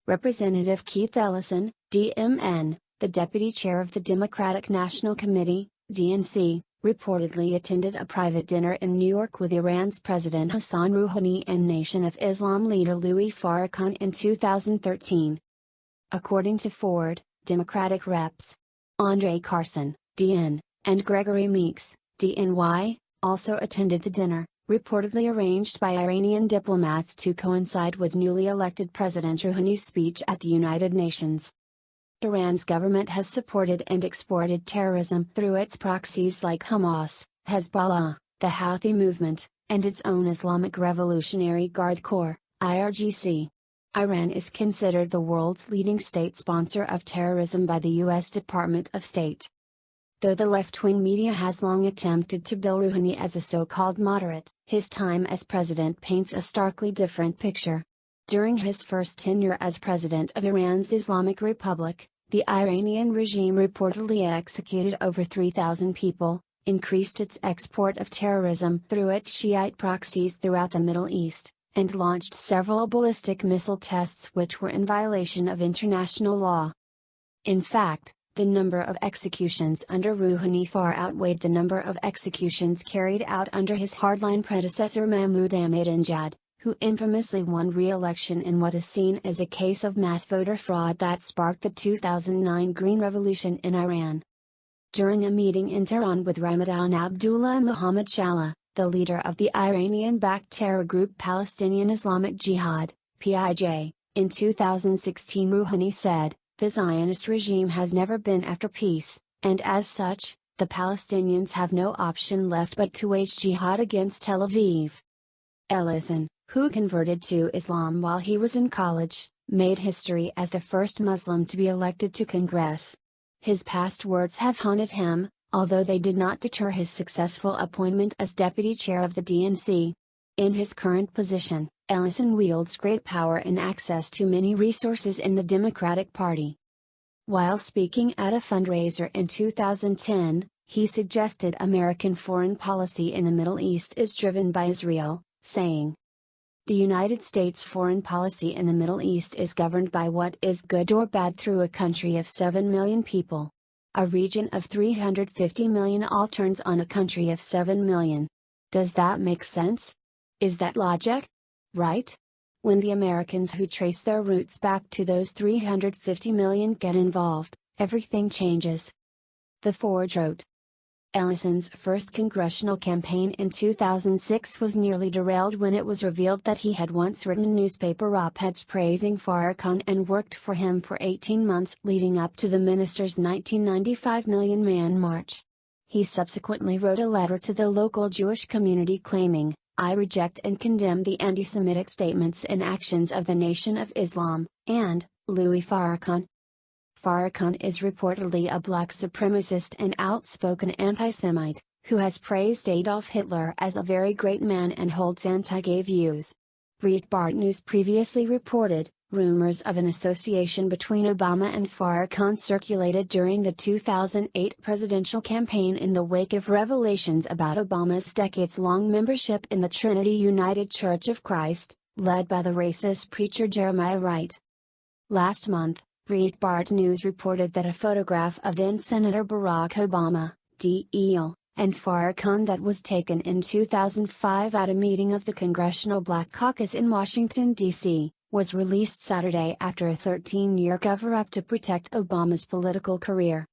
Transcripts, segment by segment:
Representative Keith Ellison, DMN, the deputy chair of the Democratic National Committee, DNC, reportedly attended a private dinner in New York with Iran's President Hassan Rouhani and Nation of Islam leader Louis Farrakhan in 2013. According to Ford, Democratic reps Andre Carson, DN, and Gregory Meeks, DNY, also attended the dinner, reportedly arranged by Iranian diplomats to coincide with newly elected President Rouhani's speech at the United Nations. Iran's government has supported and exported terrorism through its proxies like Hamas, Hezbollah, the Houthi movement, and its own Islamic Revolutionary Guard Corps, IRGC. Iran is considered the world's leading state sponsor of terrorism by the U.S. Department of State. Though the left-wing media has long attempted to bill Rouhani as a so-called moderate, his time as president paints a starkly different picture. During his first tenure as president of Iran's Islamic Republic, the Iranian regime reportedly executed over 3,000 people, increased its export of terrorism through its Shiite proxies throughout the Middle East, and launched several ballistic missile tests which were in violation of international law. In fact, the number of executions under Rouhani far outweighed the number of executions carried out under his hardline predecessor Mahmoud Ahmadinejad, who infamously won re-election in what is seen as a case of mass voter fraud that sparked the 2009 Green Revolution in Iran. During a meeting in Tehran with Ramadan Abdullah Muhammad Shallah, the leader of the Iranian-backed terror group Palestinian Islamic Jihad, PIJ, in 2016 Rouhani said, "The Zionist regime has never been after peace, and as such, the Palestinians have no option left but to wage jihad against Tel Aviv." Ellison, who converted to Islam while he was in college, made history as the first Muslim to be elected to Congress. His past words have haunted him, although they did not deter his successful appointment as deputy chair of the DNC. In his current position, Ellison wields great power and access to many resources in the Democratic Party. While speaking at a fundraiser in 2010, he suggested American foreign policy in the Middle East is driven by Israel, saying, "The United States foreign policy in the Middle East is governed by what is good or bad through a country of 7 million people. A region of 350 million all turns on a country of 7 million. Does that make sense? Is that logic? Right? When the Americans who trace their roots back to those 350 million get involved, everything changes." The Forge wrote. Ellison's first congressional campaign in 2006 was nearly derailed when it was revealed that he had once written newspaper op-eds praising Farrakhan and worked for him for 18 months leading up to the minister's 1995 Million Man March. He subsequently wrote a letter to the local Jewish community claiming, "I reject and condemn the anti-Semitic statements and actions of the Nation of Islam, and Louis Farrakhan." Farrakhan is reportedly a black supremacist and outspoken anti-Semite, who has praised Adolf Hitler as a very great man and holds anti-gay views. Breitbart News previously reported, rumors of an association between Obama and Farrakhan circulated during the 2008 presidential campaign in the wake of revelations about Obama's decades-long membership in the Trinity United Church of Christ, led by the racist preacher Jeremiah Wright. Last month, Breitbart News reported that a photograph of then-Senator Barack Obama, D.E.L., and Farrakhan that was taken in 2005 at a meeting of the Congressional Black Caucus in Washington, D.C., was released Saturday after a 13-year cover-up to protect Obama's political career.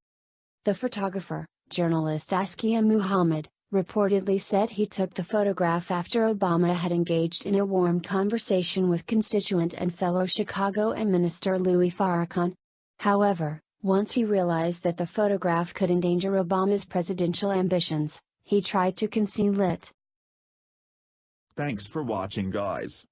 The photographer, journalist Askia Muhammad, reportedly said he took the photograph after Obama had engaged in a warm conversation with constituent and fellow Chicago Minister Louis Farrakhan. However, once he realized that the photograph could endanger Obama's presidential ambitions, he tried to conceal it. Thanks for watching, guys.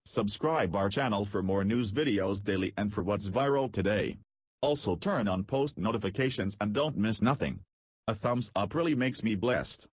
Subscribe our channel for more news videos daily and for what's viral today. Also turn on post notifications and don't miss nothing. A thumbs up really makes me blessed.